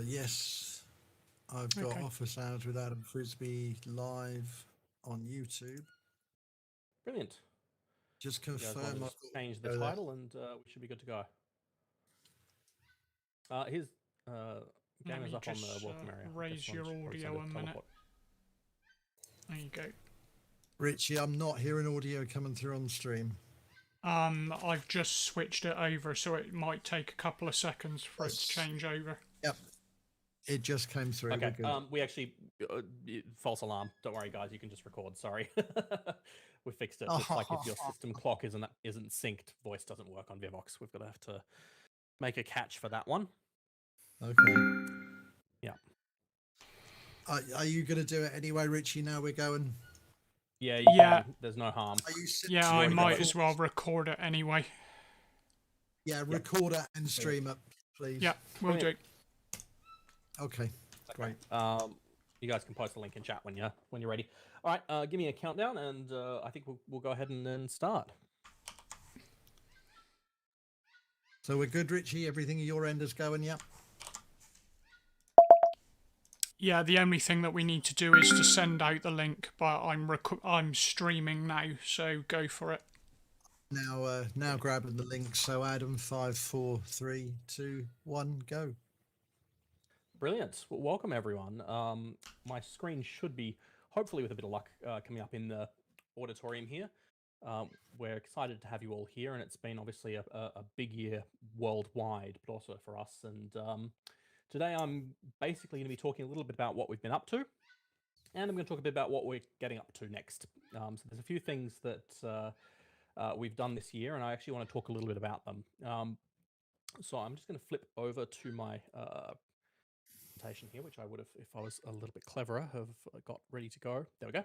Yes, I've got Okay. Office Hours with Adam Frisby live on YouTube. Brilliant. Just You guys want to confirm I've just got change the audio there. title and we should be good to go. His Let game is me up on the just welcome area. I guess raise your probably send audio a minute. teleport. There you go. Richie, I'm not hearing audio coming through on the stream. I've just switched it over, so it might take a couple of seconds for it to change over. Yep. It just came through. Okay. We actually false alarm. Don't worry, guys. You can just record. Sorry, we fixed it. Looks like if your system clock isn't synced, voice doesn't work on Vivox. We've got to have to make a catch for that one. Okay. Yeah. Are you going to do it anyway, Richie? Now we're going. Yeah. You can. There's no harm. Yeah, I might as well record it anyway. Yeah, record it and stream it, please. Yeah, we'll do. Okay, great. You guys can post the link in chat when you're ready. All right, give me a countdown, and I think we'll go ahead and then start. So we're good, Richie? Everything at your end is going, yeah? Yeah, the only thing that we need to do is to send out the link, but I'm streaming now, so go for it. Now grabbing the link. So Adam, 5, 4, 3, 2, 1, go. Brilliant. Well, welcome everyone. My screen should be, hopefully with a bit of luck, coming up in the auditorium here. We're excited to have you all here, and it's been obviously a big year worldwide, but also for us. And today I'm basically going to be talking a little bit about what we've been up to, and I'm going to talk a bit about what we're getting up to next. So there's a few things that we've done this year, and I actually want to talk a little bit about them. So I'm just going to flip over to my presentation here, which I would have, if I was a little bit cleverer, have got ready to go. There we go.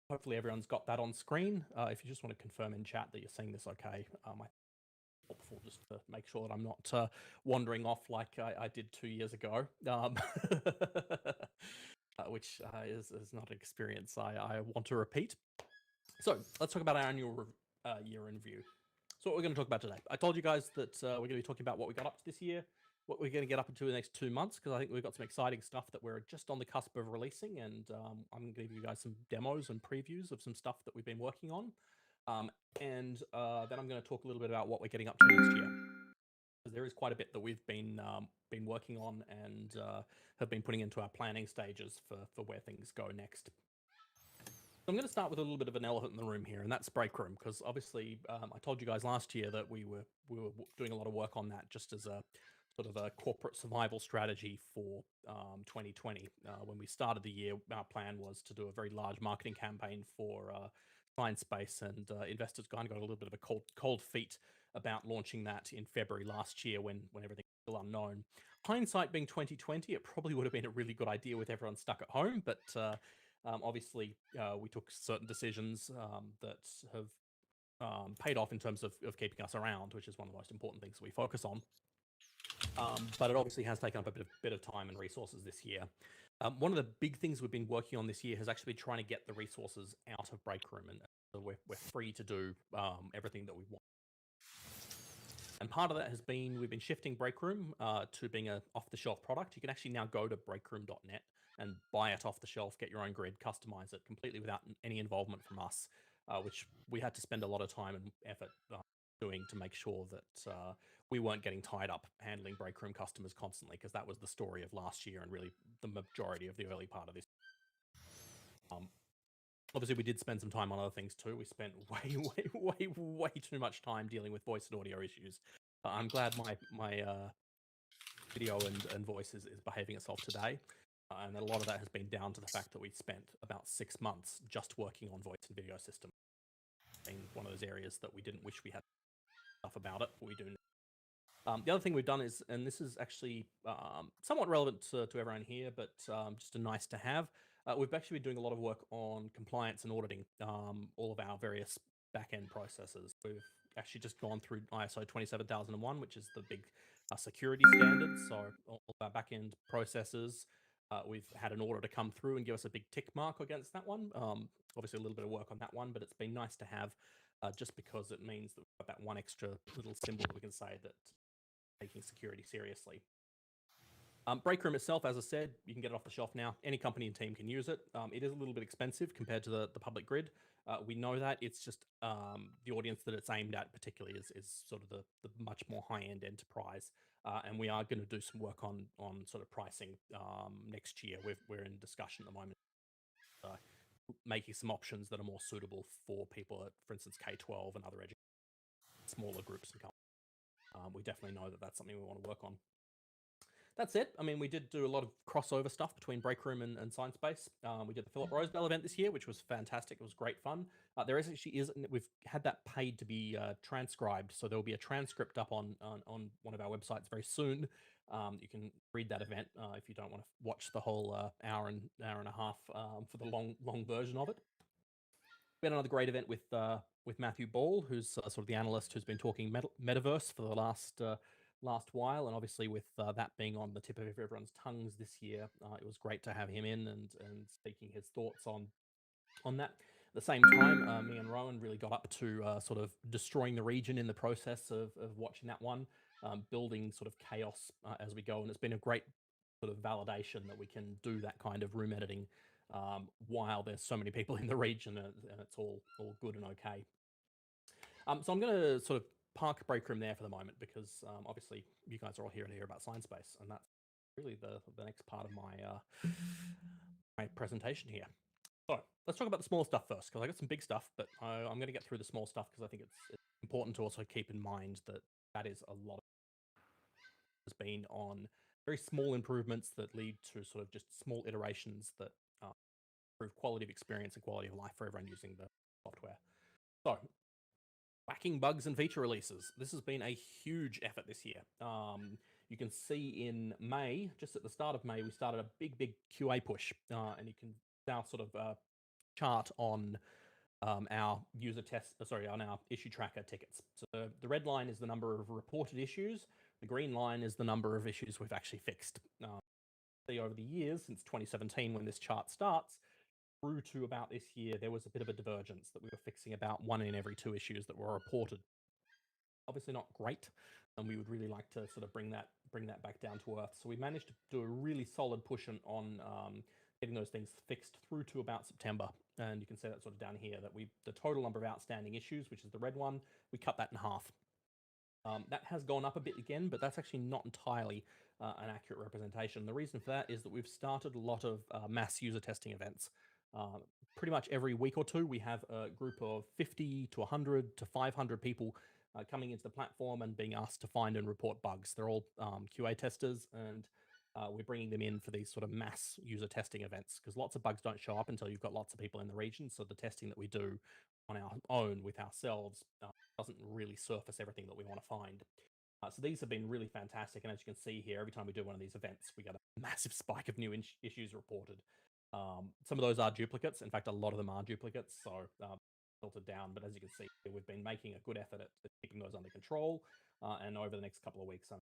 Hopefully everyone's got that on screen. If you just want to confirm in chat that you're seeing this okay, helpful just to make sure that I'm not wandering off like I did 2 years ago, which is not an experience I want to repeat. So let's talk about our annual year in review. So what we're going to talk about today. I told you guys that we're going to be talking about what we got up to this year, what we're going to get up into the next 2 months, because I think we've got some exciting stuff that we're just on the cusp of releasing, and I'm going to give you guys some demos and previews of some stuff that we've been working on. And then I'm going to talk a little bit about what we're getting up to next year. Because there is quite a bit that we've been working on and have been putting into our planning stages for where things go next. So I'm going to start with a little bit of an elephant in the room here, and that's Breakroom, because obviously I told you guys last year that we were doing a lot of work on that just as a sort of a corporate survival strategy for 2020. When we started the year, our plan was to do a very large marketing campaign for Sciencebase, and investors kind of got a little bit of a cold feet about launching that in February last year when everything was still unknown. Hindsight being 2020, it probably would have been a really good idea with everyone stuck at home, but obviously, we took certain decisions that have paid off in terms of keeping us around, which is one of the most important things that we focus on. But it obviously has taken up a bit of time and resources this year. One of the big things we've been working on this year has actually been trying to get the resources out of Breakroom, and so we're free to do everything that we want. And part of that has been we've been shifting Breakroom to being an off-the-shelf product. You can actually now go to breakroom.net and buy it off the shelf, get your own grid, customize it completely without any involvement from us, which we had to spend a lot of time and effort doing to make sure that we weren't getting tied up handling Breakroom customers constantly, because that was the story of last year and really the majority of the early part of this. Obviously, we did spend some time on other things too. We spent way too much time dealing with voice and audio issues. I'm glad my video and voice is behaving itself today. And a lot of that has been down to the fact that we spent about 6 months just working on voice and video systems. Being one of those areas that we didn't wish we had stuff about it, but we do. The other thing we've done is, and this is actually somewhat relevant to everyone here, but just a nice to have, we've actually been doing a lot of work on compliance and auditing all of our various back-end processes. We've actually just gone through ISO 27001, which is the big security standards. So all of our back-end processes, we've had an auditor come through and give us a big tick mark against that one. Obviously a little bit of work on that one, but it's been nice to have just because it means that we've got that one extra little symbol that we can say that taking security seriously. Breakroom itself, as I said, you can get it off the shelf now. Any company and team can use it. It is a little bit expensive compared to the public grid. We know that. It's just the audience that it's aimed at particularly is sort of the much more high-end enterprise. And we are going to do some work on sort of pricing next year. We're in discussion at the moment, making some options that are more suitable for people at, for instance, K-12 and other smaller groups and companies. We definitely know that that's something we want to work on. That's it. I mean, we did do a lot of crossover stuff between Breakroom and Science Space. We did the Philip Rosedale event this year, which was fantastic. It was great fun. There we've had that paid to be transcribed, so there will be a transcript up on one of our websites very soon. You can read that event if you don't want to watch the whole hour and a half for the long version of it. We had another great event with Matthew Ball, who's sort of the analyst who's been talking metaverse for the last while, and obviously with that being on the tip of everyone's tongues this year, it was great to have him in and speaking his thoughts on that. At the same time, me and Rowan really got up to sort of destroying the region in the process of watching that one, building sort of chaos as we go, and it's been a great sort of validation that we can do that kind of room editing while there's so many people in the region and it's all good and okay. So I'm going to sort of park Breakroom there for the moment because obviously you guys are all here to hear about Science Space, and that's really the next part of my my presentation here. So let's talk about the small stuff first, because I got some big stuff, but I'm going to get through the small stuff because I think it's important to also keep in mind that is a lot of has been on very small improvements that lead to sort of just small iterations that improve quality of experience and quality of life for everyone using the software. So whacking bugs and feature releases. This has been a huge effort this year. You can see in May, just at the start of May, we started a big QA push, and you can now sort of chart on our user test, on our issue tracker tickets. So the red line is the number of reported issues. The green line is the number of issues we've actually fixed. See, over the years, since 2017, when this chart starts, through to about this year, there was a bit of a divergence that we were fixing about 1 in every 2 issues that were reported. Obviously not great, and we would really like to sort of bring that back down to earth. So we managed to do a really solid push on getting those things fixed through to about September. And you can see that sort of down here, that the total number of outstanding issues, which is the red one, we cut that in half. That has gone up a bit again, but that's actually not entirely an accurate representation. The reason for that is that we've started a lot of mass user testing events. Pretty much every week or two, we have a group of 50 to 100 to 500 people coming into the platform and being asked to find and report bugs. They're all QA testers, and we're bringing them in for these sort of mass user testing events because lots of bugs don't show up until you've got lots of people in the region. So the testing that we do on our own with ourselves doesn't really surface everything that we want to find. So these have been really fantastic, and as you can see here, every time we do one of these events, we get a massive spike of new issues reported. Some of those are duplicates. In fact, a lot of them are duplicates, so filtered down. But as you can see, we've been making a good effort at keeping those under control, and over the next couple of weeks, I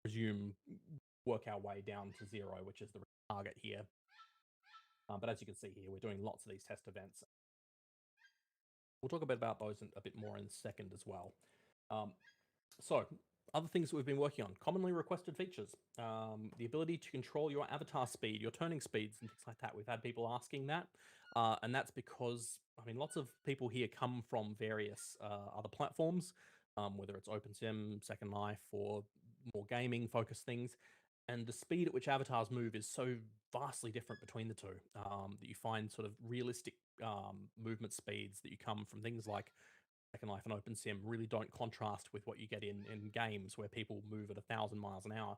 presume work our way down to 0, which is the target here. But as you can see here, we're doing lots of these test events. We'll talk a bit about those a bit more in a second as well. So other things that we've been working on, commonly requested features, the ability to control your avatar speed, your turning speeds and things like that. We've had people asking that, and that's because, I mean, lots of people here come from various other platforms, whether it's OpenSim, Second Life, or more gaming focused things. And the speed at which avatars move is so vastly different between the two that you find sort of realistic movement speeds that you come from things like Second Life and OpenSim really don't contrast with what you get in games where people move at 1,000 miles an hour.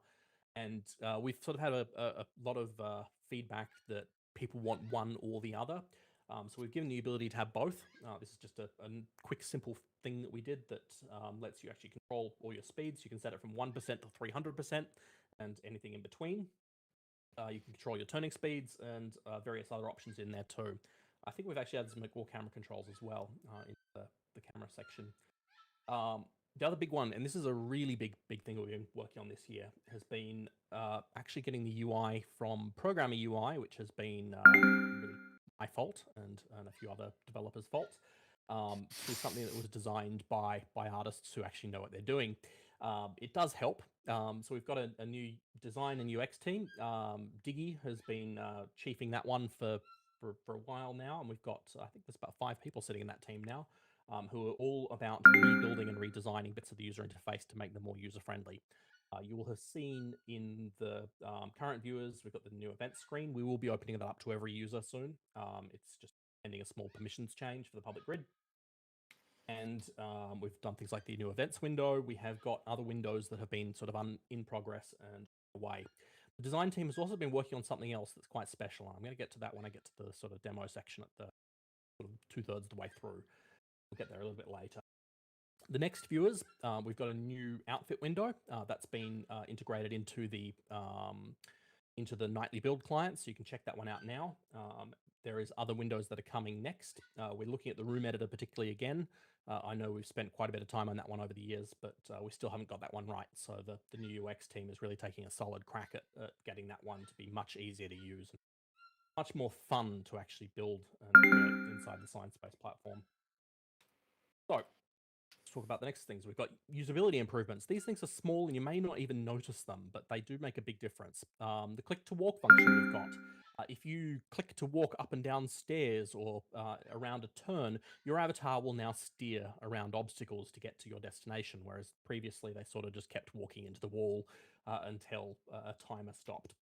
And we've sort of had a lot of feedback that people want one or the other. So we've given the ability to have both. This is just a quick, simple thing that we did that lets you actually control all your speeds. You can set it from 1% to 300% and anything in between. You can control your turning speeds and various other options in there too. I think we've actually added some more camera controls as well in the camera section. The other big one, and this is a really big thing that we've been working on this year, has been actually getting the UI from Programmer UI, which has been really my fault and a few other developers' fault, to something that was designed by artists who actually know what they're doing. It does help. So we've got a new design and UX team. Diggy has been chiefing that one for a while now, and we've got, I think there's about 5 people sitting in that team now, who are all about rebuilding and redesigning bits of the user interface to make them more user-friendly. You will have seen in the current viewers, we've got the new event screen. We will be opening that up to every user soon. It's just pending a small permissions change for the public grid. And we've done things like the new events window. We have got other windows that have been sort of in progress and away. The design team has also been working on something else that's quite special. I'm going to get to that when I get to the sort of demo section at the sort of 2/3 of the way through. We'll get there a little bit later. The next viewers, we've got a new outfit window that's been integrated into the nightly build client, so you can check that one out now. There is other windows that are coming next. We're looking at the room editor particularly again. I know we've spent quite a bit of time on that one over the years, but we still haven't got that one right. So the new UX team is really taking a solid crack at getting that one to be much easier to use, and much more fun to actually build and create inside the Sciencebase platform. So let's talk about the next things. We've got usability improvements. These things are small and you may not even notice them, but they do make a big difference. The click to walk function we've got. If you click to walk up and down stairs or around a turn, your avatar will now steer around obstacles to get to your destination, whereas previously they sort of just kept walking into the wall until a timer stopped.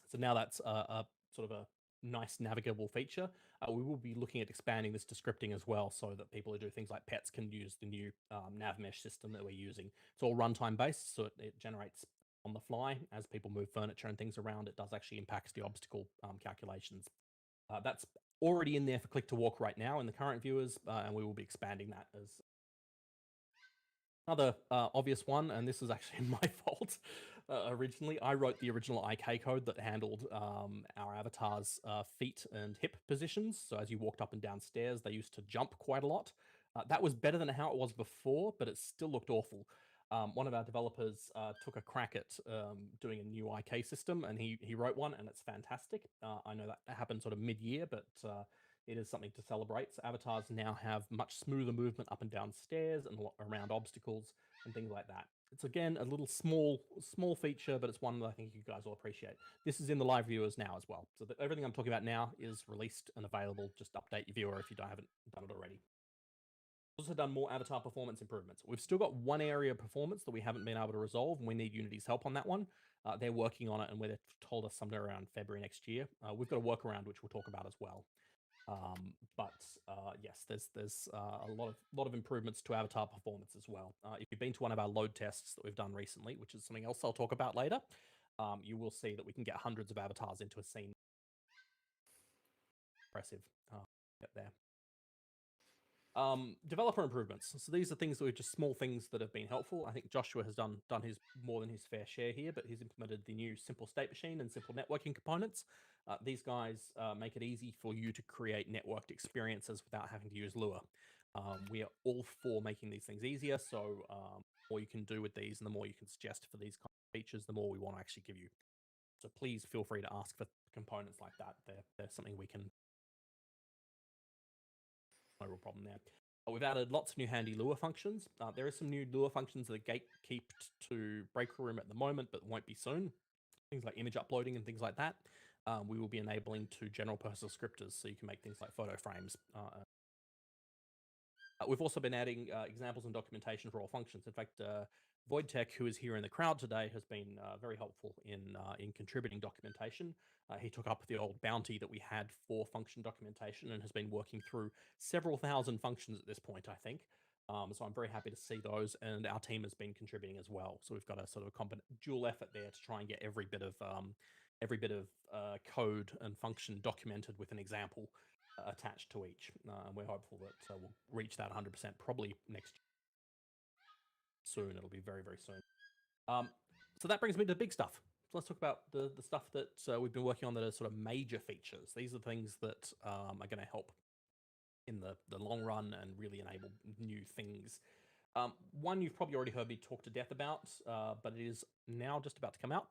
So now that's a sort of a nice navigable feature. We will be looking at expanding this to scripting as well, so that people who do things like pets can use the new nav mesh system that we're using. It's all runtime based, so it generates on the fly as people move furniture and things around. It does actually impacts the obstacle calculations. That's already in there for click to walk right now in the current viewers, and we will be expanding that as another obvious one, and this is actually my fault. Originally, I wrote the original IK code that handled our avatar's feet and hip positions. So as you walked up and down stairs, they used to jump quite a lot. That was better than how it was before, but it still looked awful. One of our developers took a crack at doing a new IK system, and he wrote one, and it's fantastic. I know that happened sort of mid-year, but it is something to celebrate. So avatars now have much smoother movement up and down stairs and around obstacles and things like that. It's again a little small feature, but it's one that I think you guys will appreciate. This is in the live viewers now as well. So that everything I'm talking about now is released and available. Just update your viewer if you haven't done it already. Also done more avatar performance improvements. We've still got one area of performance that we haven't been able to resolve, and we need Unity's help on that one. They're working on it, and they've told us somewhere around February next year. We've got a workaround which we'll talk about as well. Yes, there's a lot of improvements to avatar performance as well. If you've been to one of our load tests that we've done recently, which is something else I'll talk about later, you will see that we can get hundreds of avatars into a scene. Impressive. Get there. Developer improvements. So these are things that are just small things that have been helpful. I think Joshua has done his more than his fair share here, but he's implemented the new simple state machine and simple networking components. These guys make it easy for you to create networked experiences without having to use Lua. We are all for making these things easier, so the more you can do with these and the more you can suggest for these kind of features, the more we want to actually give you. So please feel free to ask for components like that. They're something we can... No real problem there. We've added lots of new handy Lua functions. There are some new Lua functions that are gatekept to Breakroom at the moment, but won't be soon. Things like image uploading and things like that. We will be enabling to general personal scripters, so you can make things like photo frames. We've also been adding examples and documentation for all functions. In fact, VoidTech, who is here in the crowd today, has been very helpful in contributing documentation. He took up the old bounty that we had for function documentation and has been working through several thousand functions at this point, I think. So I'm very happy to see those, and our team has been contributing as well. So we've got a sort of dual effort there to try and get every bit of code and function documented with an example attached to each. And we're hopeful that we'll reach that 100% probably next year. Soon. It'll be very, very soon. So that brings me to the big stuff. So let's talk about the stuff that we've been working on that are sort of major features. These are things that are going to help in the long run and really enable new things. One you've probably already heard me talk to death about, but it is now just about to come out,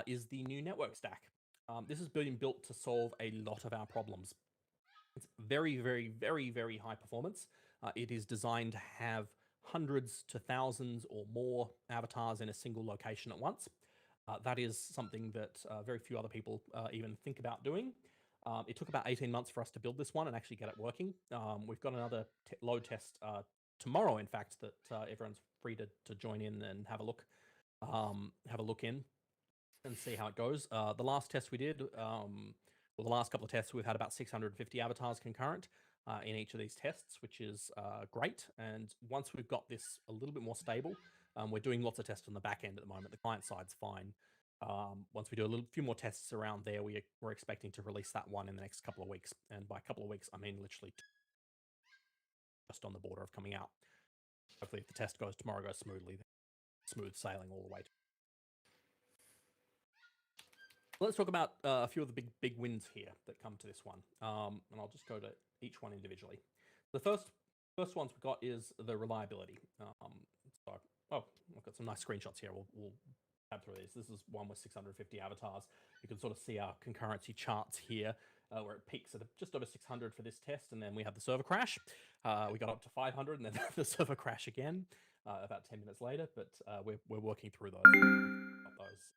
is the new network stack. This has been built to solve a lot of our problems. It's very, very, very, very high performance. It is designed to have hundreds to thousands or more avatars in a single location at once. That is something that very few other people even think about doing. It took about 18 months for us to build this one and actually get it working. We've got another load test tomorrow, in fact, that everyone's free to join in and have a look in and see how it goes. The last test we did, well, the last couple of tests, we've had about 650 avatars concurrent in each of these tests, which is great. And once we've got this a little bit more stable, we're doing lots of tests on the back end at the moment. The client side's fine. Once we do a few more tests around there, we're expecting to release that one in the next couple of weeks. And by a couple of weeks, I mean literally just on the border of coming out. Hopefully, if the test tomorrow goes smoothly, smooth sailing all the way. Let's talk about a few of the big wins here that come to this one, and I'll just go to each one individually. The first ones we got is the reliability. I've got some nice screenshots here. We'll tab through these. This is one with 650 avatars. You can sort of see our concurrency charts here, where it peaks at just over 600 for this test, and then we have the server crash. We got up to 500, and then the server crash again about 10 minutes later. But we're working through those. Got those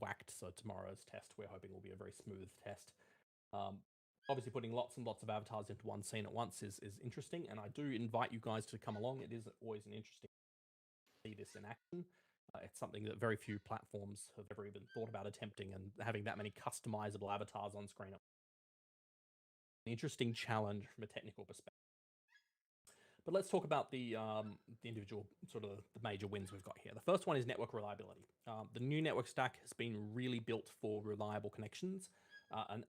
whacked, so tomorrow's test we're hoping will be a very smooth test. Obviously putting lots and lots of avatars into one scene at once is interesting, and I do invite you guys to come along. It is always an interesting to see this in action. It's something that very few platforms have ever even thought about attempting, and having that many customizable avatars on screen. An interesting challenge from a technical perspective. But let's talk about the individual sort of the major wins we've got here. The first one is network reliability. The new network stack has been really built for reliable connections,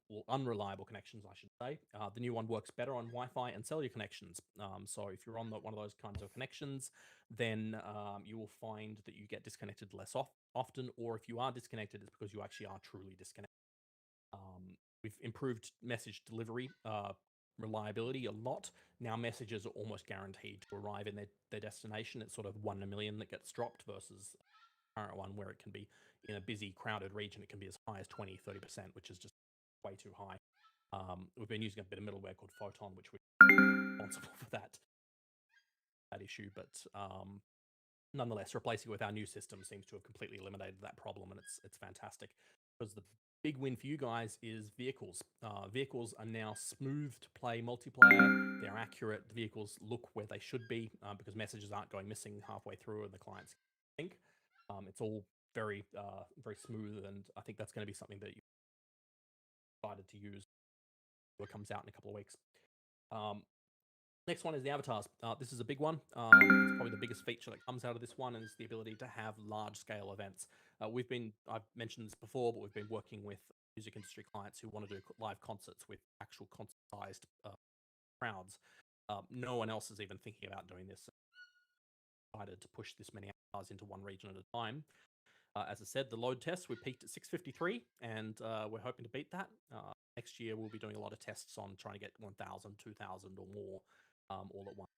or unreliable connections, I should say. The new one works better on Wi-Fi and cellular connections. So if you're on one of those kinds of connections, then you will find that you get disconnected less often, or if you are disconnected, it's because you actually are truly disconnected. We've improved message delivery reliability a lot. Now messages are almost guaranteed to arrive in their destination. It's sort of 1 in a million that gets dropped versus the current one where it can be in a busy, crowded region. It can be as high as 20, 30%, which is just way too high. We've been using a bit of middleware called Photon, which we're responsible for that issue. But nonetheless, replacing it with our new system seems to have completely eliminated that problem, and it's fantastic. Because the big win for you guys is vehicles. Vehicles are now smooth to play multiplayer. They're accurate. The vehicles look where they should be because messages aren't going missing halfway through and the clients think. It's all very, very smooth, and I think that's going to be something that you decided to use when it comes out in a couple of weeks. Next one is the avatars. This is a big one. It's probably the biggest feature that comes out of this one, and it's the ability to have large-scale events. I've mentioned this before, but we've been working with music industry clients who want to do live concerts with actual concert-sized crowds. No one else is even thinking about doing this. Decided to push this many avatars into one region at a time. As I said, the load test, we peaked at 653, and we're hoping to beat that. Next year, we'll be doing a lot of tests on trying to get 1,000, 2,000 or more all at once.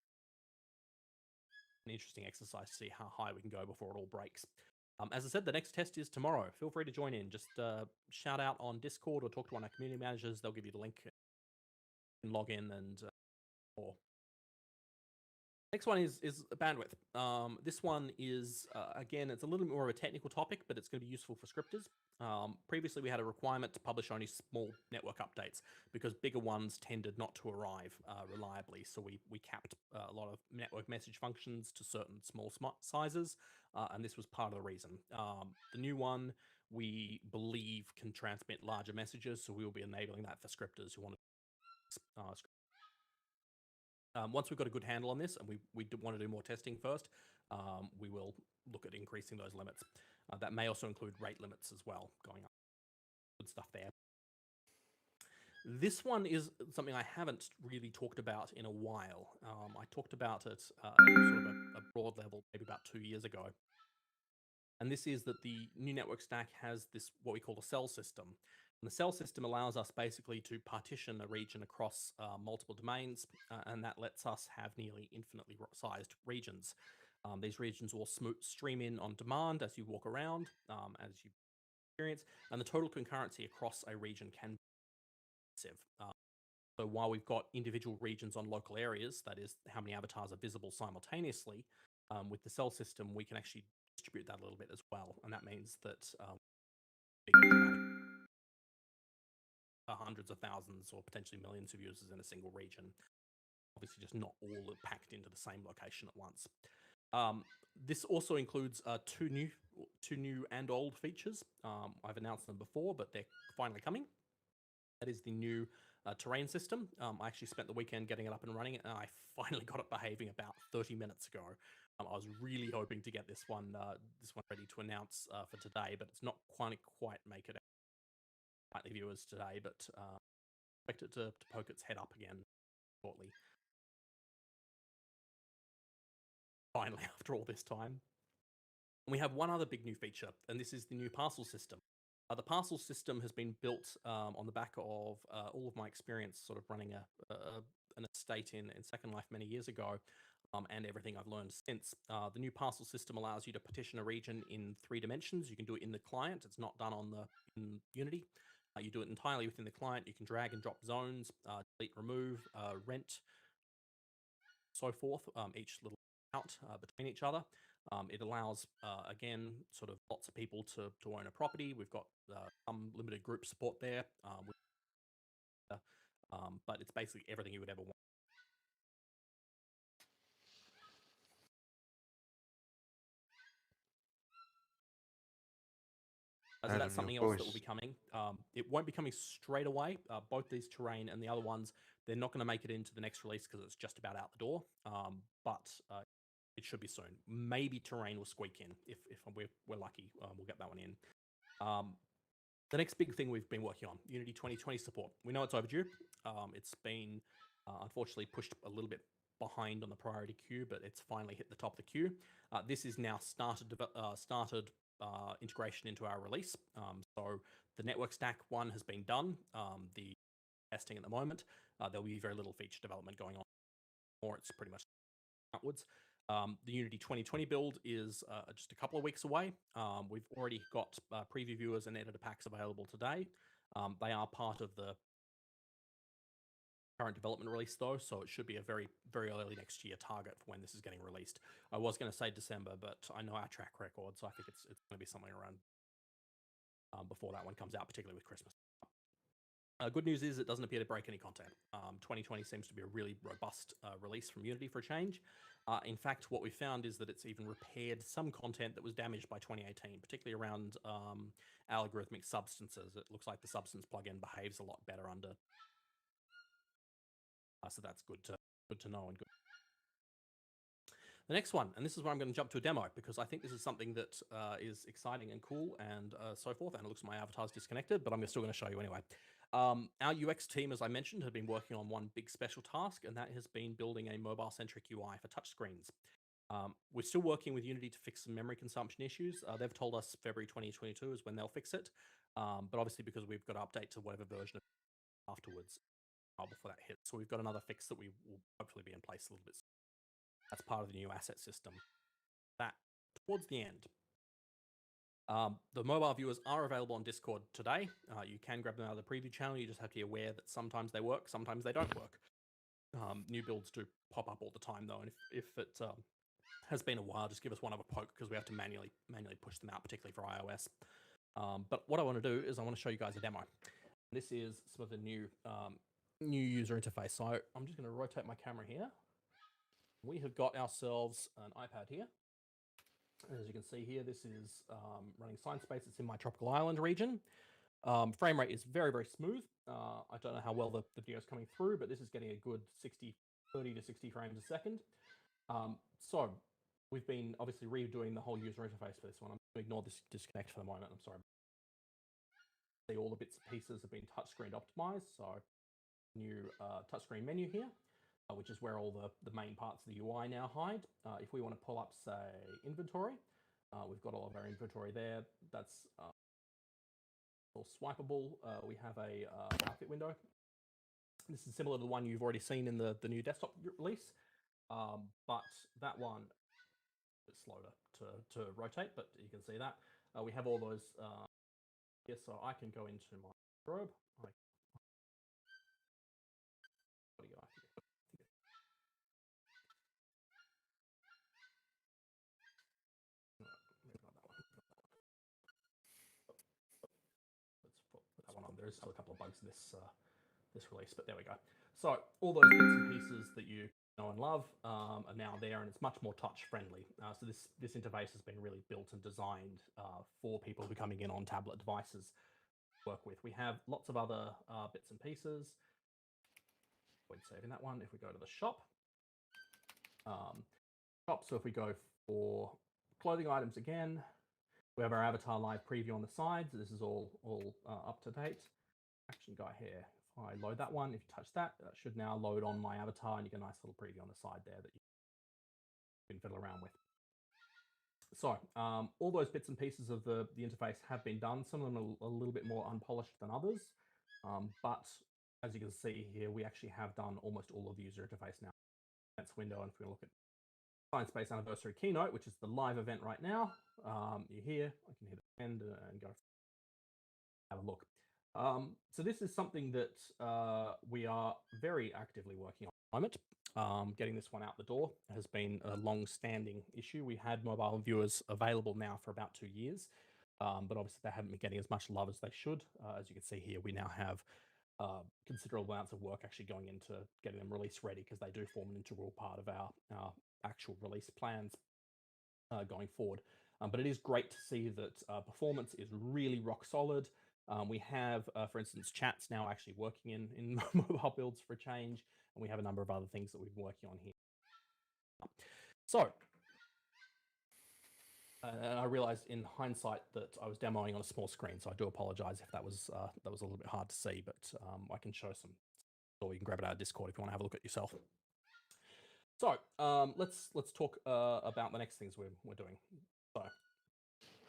An interesting exercise to see how high we can go before it all breaks. As I said, the next test is tomorrow. Feel free to join in. Just shout out on Discord or talk to one of our community managers. They'll give you the link. You can log in and or next one is bandwidth. This one is, again, it's a little bit more of a technical topic, but it's going to be useful for scripters. Previously, we had a requirement to publish only small network updates because bigger ones tended not to arrive reliably. So we capped a lot of network message functions to certain small sizes, and this was part of the reason. The new one, we believe, can transmit larger messages, so we will be enabling that for scripters who want to once we've got a good handle on this, and we want to do more testing first, we will look at increasing those limits. That may also include rate limits as well, going up. Good stuff there. This one is something I haven't really talked about in a while. I talked about it at sort of a broad level maybe about 2 years ago. And this is that the new network stack has this, what we call a cell system. And the cell system allows us basically to partition a region across multiple domains, and that lets us have nearly infinitely sized regions. These regions will stream in on demand as you walk around, as you experience, and the total concurrency across a region can be massive. So while we've got individual regions on local areas, that is how many avatars are visible simultaneously, with the cell system, we can actually distribute that a little bit as well. And that means that hundreds of thousands or potentially millions of users in a single region. Obviously, just not all packed into the same location at once. This also includes two new and old features. I've announced them before, but they're finally coming. That is the new terrain system. I actually spent the weekend getting it up and running, and I finally got it behaving about 30 minutes ago. I was really hoping to get this one ready to announce for today, but it's not quite make it out to viewers today. But expect it to poke its head up again shortly. Finally, after all this time. And we have one other big new feature, and this is the new parcel system. The parcel system has been built on the back of all of my experience sort of running an estate in Second Life many years ago, and everything I've learned since. The new parcel system allows you to partition a region in 3 dimensions. You can do it in the client. It's not done in Unity. You do it entirely within the client. You can drag and drop zones, delete, remove, rent, so forth, each little out between each other. It allows, again, sort of lots of people to own a property. We've got some limited group support there, but it's basically everything you would ever want. So Adam, that's something your else that will voice. be coming. It won't be coming straight away. Both these terrain and the other ones, they're not going to make it into the next release because it's just about out the door. But it should be soon. Maybe terrain will squeak in if we're lucky. We'll get that one in. The next big thing we've been working on, Unity 2020 support. We know it's overdue. It's been unfortunately pushed a little bit behind on the priority queue, but it's finally hit the top of the queue. This is now started integration into our release. So the network stack one has been done. The testing at the moment. There'll be very little feature development going on, or it's pretty much outwards. The Unity 2020 build is just a couple of weeks away. We've already got preview viewers and editor packs available today. They are part of the current development release, though, so it should be a very, very early next year target for when this is getting released. I was going to say December, but I know our track record, so I think it's going to be something around before that one comes out, particularly with Christmas. Good news is it doesn't appear to break any content. 2020 seems to be a really robust release from Unity for a change. In fact, what we found is that it's even repaired some content that was damaged by 2018, particularly around algorithmic substances. It looks like the substance plugin behaves a lot better under. So that's good to know and good. The next one, and this is where I'm going to jump to a demo because I think this is something that is exciting and cool and so forth. And it looks like my avatar's disconnected, but I'm still going to show you anyway. Our UX team, as I mentioned, have been working on one big special task, and that has been building a mobile-centric UI for touchscreens. We're still working with Unity to fix some memory consumption issues. They've told us February 2022 is when they'll fix it. But obviously, because we've got to update to whatever version afterwards before that hits. So we've got another fix that we will hopefully be in place a little bit soon. That's part of the new asset system. That towards the end. The mobile viewers are available on Discord today. You can grab them out of the preview channel. You just have to be aware that sometimes they work, sometimes they don't work. New builds do pop up all the time, though, and if it has been a while, just give us one of a poke because we have to manually push them out, particularly for iOS. But what I want to do is I want to show you guys a demo. This is some of the new user interface. So I'm just going to rotate my camera here. We have got ourselves an iPad here. As you can see here, this is running Sciencebase. It's in my tropical island region. Frame rate is very, very smooth. I don't know how well the video is coming through, but this is getting a good 30 to 60 frames a second. So we've been obviously redoing the whole user interface for this one. I'm going to ignore this disconnect for the moment. I'm sorry. See, all the bits and pieces have been touchscreen optimized. So new touchscreen menu here, which is where all the main parts of the UI now hide. If we want to pull up, say, inventory, we've got all of our inventory there. That's all swipeable. We have a outfit window. This is similar to the one you've already seen in the new desktop release, but that one is a bit slower to rotate, but you can see that. We have all those here, so I can go into my wardrobe. There's still a couple of bugs in this release, but there we go. So all those bits and pieces that you know and love are now there, and it's much more touch friendly. So this interface has been really built and designed for people who are coming in on tablet devices to work with. We have lots of other bits and pieces. Avoid saving that one. If we go to the shop, so if we go for clothing items again, we have our avatar live preview on the side. So this is all up to date. Action guy here. If I load that one, if you touch that, that should now load on my avatar, and you get a nice little preview on the side there that you can fiddle around with. So all those bits and pieces of the interface have been done. Some of them are a little bit more unpolished than others, but as you can see here, we actually have done almost all of the user interface now. That's window, and if we look at Science Space Anniversary Keynote, which is the live event right now, you're here. I can hit end and go have a look. So this is something that we are very actively working on at the moment. Getting this one out the door has been a long-standing issue. We had mobile viewers available now for about 2 years, but obviously they haven't been getting as much love as they should. As you can see here, we now have considerable amounts of work actually going into getting them release ready, because they do form an integral part of our actual release plans going forward. But it is great to see that performance is really rock solid. We have, for instance, chats now actually working in mobile builds for a change, and we have a number of other things that we've been working on here. So, and I realized in hindsight that I was demoing on a small screen, so I do apologize if that was a little bit hard to see, but I can show some, or you can grab it out of Discord if you want to have a look at yourself. So let's talk about the next things we're doing. So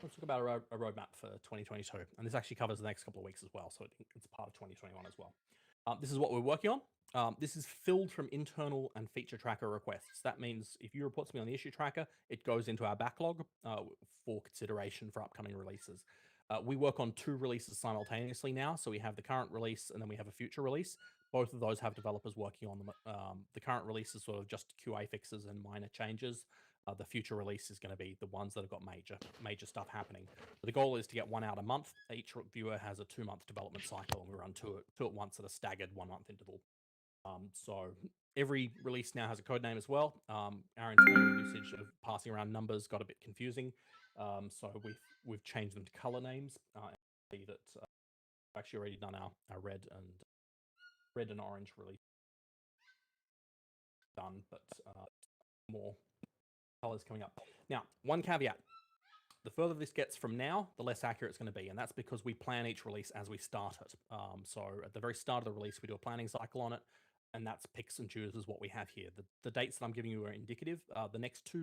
let's talk about a roadmap for 2022, and this actually covers the next couple of weeks as well, so it's part of 2021 as well. This is what we're working on. This is filled from internal and feature tracker requests. That means if you report to me on the issue tracker, it goes into our backlog for consideration for upcoming releases. We work on 2 releases simultaneously now, so we have the current release and then we have a future release. Both of those have developers working on them. The current release is sort of just QA fixes and minor changes. The future release is going to be the ones that have got major stuff happening. But the goal is to get one out a month. Each viewer has a 2-month development cycle, and we run two at once at a staggered 1-month interval. So every release now has a code name as well. Our internal usage of passing around numbers got a bit confusing, so we've changed them to color names. And see that we've actually already done our red and orange release done, but more colors coming up. Now, one caveat. The further this gets from now, the less accurate it's going to be, and that's because we plan each release as we start it. So at the very start of the release, we do a planning cycle on it, and that's picks and chooses what we have here. The dates that I'm giving you are indicative. The next two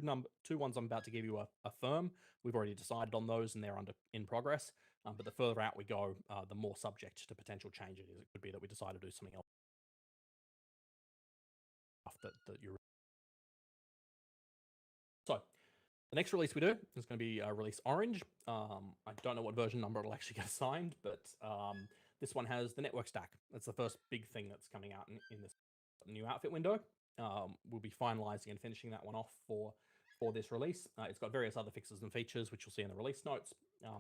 ones I'm about to give you are firm. We've already decided on those, and they're in progress. But the further out we go, the more subject to potential change it is. It could be that we decide to do something else that you're. So the next release we do is going to be release orange. I don't know what version number it'll actually get assigned, but this one has the network stack. That's the first big thing that's coming out in this new outfit window. We'll be finalizing and finishing that one off for this release. It's got various other fixes and features, which you'll see in the release notes.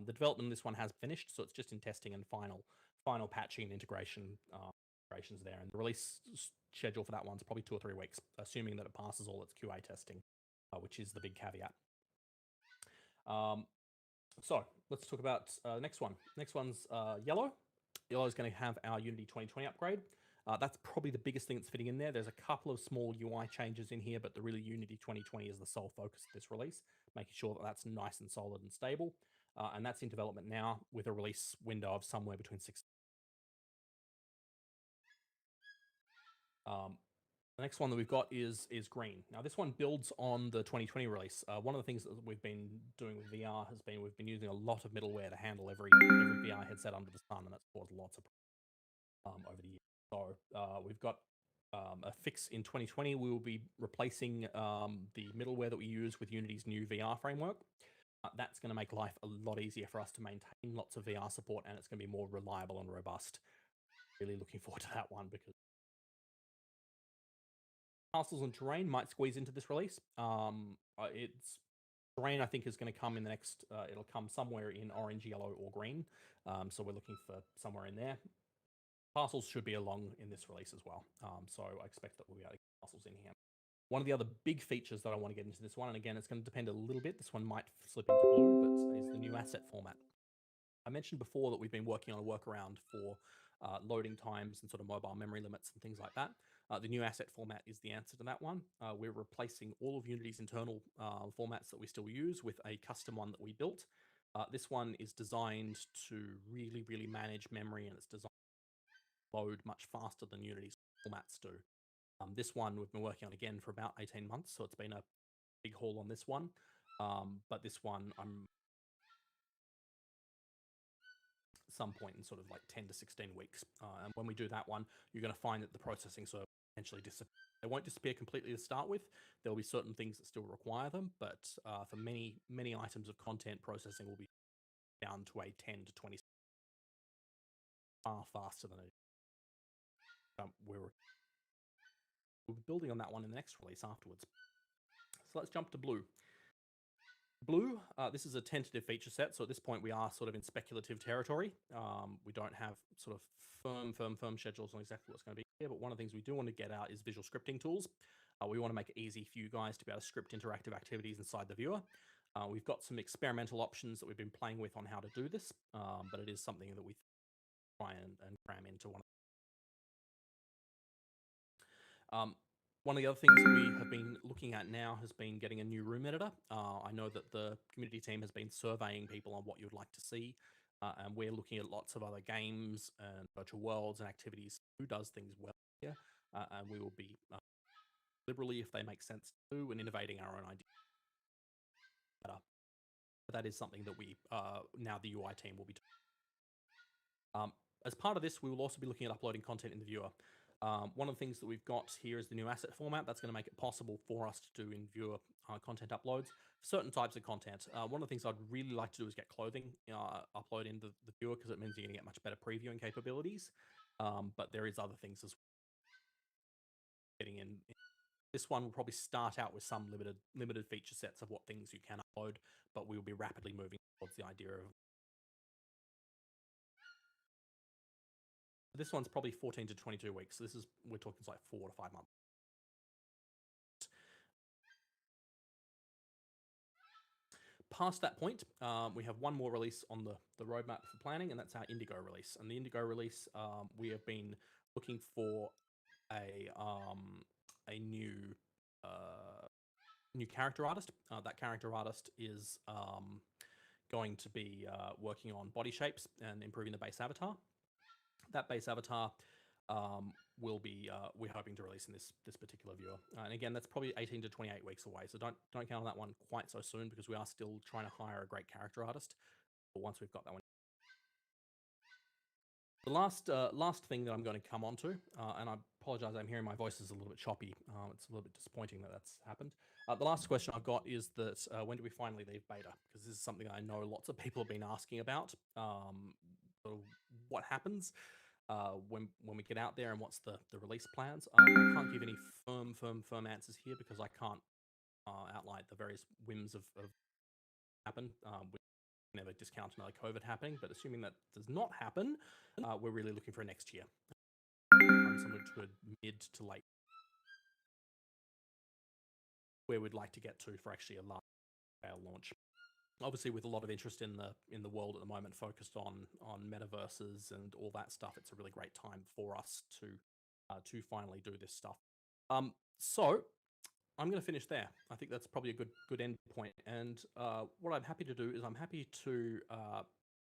The development of this one has finished, so it's just in testing and final patching and integrations there. And the release schedule for that one's probably 2 or 3 weeks, assuming that it passes all its QA testing, which is the big caveat. So let's talk about the next one. Next one's yellow. Yellow is going to have our Unity 2020 upgrade. That's probably the biggest thing that's fitting in there. There's a couple of small UI changes in here, but the really Unity 2020 is the sole focus of this release, making sure that that's nice and solid and stable. And that's in development now with a release window of somewhere between 6. The next one that we've got is green. Now this one builds on the 2020 release. One of the things that we've been doing with VR has been we've been using a lot of middleware to handle every VR headset under the sun, and that's caused lots of problems over the years. So we've got a fix in 2020. We will be replacing the middleware that we use with Unity's new VR framework. That's going to make life a lot easier for us to maintain lots of VR support, and it's going to be more reliable and robust. Really looking forward to that one, because castles and terrain might squeeze into this release. It's Terrain, I think, is going to come in the next, it'll come somewhere in orange, yellow, or green. So we're looking for somewhere in there. Parcels should be along in this release as well. So I expect that we'll be able to get parcels in here. One of the other big features that I want to get into this one, and again, it's going to depend a little bit, this one might slip into blue, but is the new asset format. I mentioned before that we've been working on a workaround for loading times and sort of mobile memory limits and things like that. The new asset format is the answer to that one. We're replacing all of Unity's internal formats that we still use with a custom one that we built. This one is designed to really, really manage memory, and it's designed to load much faster than Unity's formats do. This one we've been working on again for about 18 months, so it's been a big haul on this one. But this one I'm some point in sort of like 10 to 16 weeks. And when we do that one, you're going to find that the processing server potentially disappear. They won't disappear completely to start with. There'll be certain things that still require them, but for many items of content, processing will be down to a 10 to 20, far faster than it. We'll be building on that one in the next release afterwards. So let's jump to blue. Blue, this is a tentative feature set, so at this point we are sort of in speculative territory. We don't have sort of firm schedules on exactly what's going to be here, but one of the things we do want to get out is visual scripting tools. We want to make it easy for you guys to be able to script interactive activities inside the viewer. We've got some experimental options that we've been playing with on how to do this, but it is something that we try and cram into one. One of the other things that we have been looking at now has been getting a new room editor. I know that the community team has been surveying people on what you'd like to see, and we're looking at lots of other games and virtual worlds and activities who does things well here, and we will be liberally, if they make sense to do, and innovating our own ideas. That is something that we, now the UI team will be doing. As part of this, we will also be looking at uploading content in the viewer. One of the things that we've got here is the new asset format. That's going to make it possible for us to do in viewer content uploads, certain types of content. One of the things I'd really like to do is get clothing upload into the viewer, because it means you're going to get much better previewing capabilities. But there is other things as well. Getting in. This one will probably start out with some limited feature sets of what things you can upload, but we will be rapidly moving towards the idea of. This one's probably 14 to 22 weeks. So we're talking like 4 to 5 months. Past that point, we have one more release on the roadmap for planning, and that's our Indigo release. And the Indigo release, we have been looking for a new character artist. That character artist is going to be working on body shapes and improving the base avatar. That base avatar will be we're hoping to release in this particular viewer, and again, that's probably 18 to 28 weeks away. So don't count on that one quite so soon, because we are still trying to hire a great character artist. But once we've got that one. The last thing that I'm going to come on to, and I apologize, I'm hearing my voice is a little bit choppy. It's a little bit disappointing that that's happened. The last question I've got is that when do we finally leave beta? Because this is something I know lots of people have been asking about. What happens when we get out there, and what's the release plans? I can't give any firm answers here, because I can't outline the various whims of happen. We never discount another COVID happening, but assuming that does not happen, we're really looking for next year, somewhere to mid to late, where we'd like to get to for actually a large scale launch. Obviously, with a lot of interest in the world at the moment, focused on metaverses and all that stuff, it's a really great time for us to finally do this stuff. So I'm going to finish there. I think that's probably a good end point. And what I'm happy to do is I'm happy to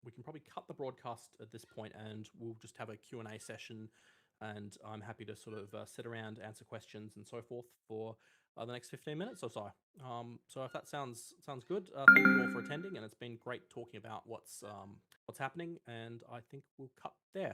we can probably cut the broadcast at this point, and we'll just have a Q&A session. And I'm happy to sort of sit around, answer questions, and so forth for the next 15 minutes or so. So if that sounds good, thank you all for attending, and it's been great talking about what's happening. And I think we'll cut there.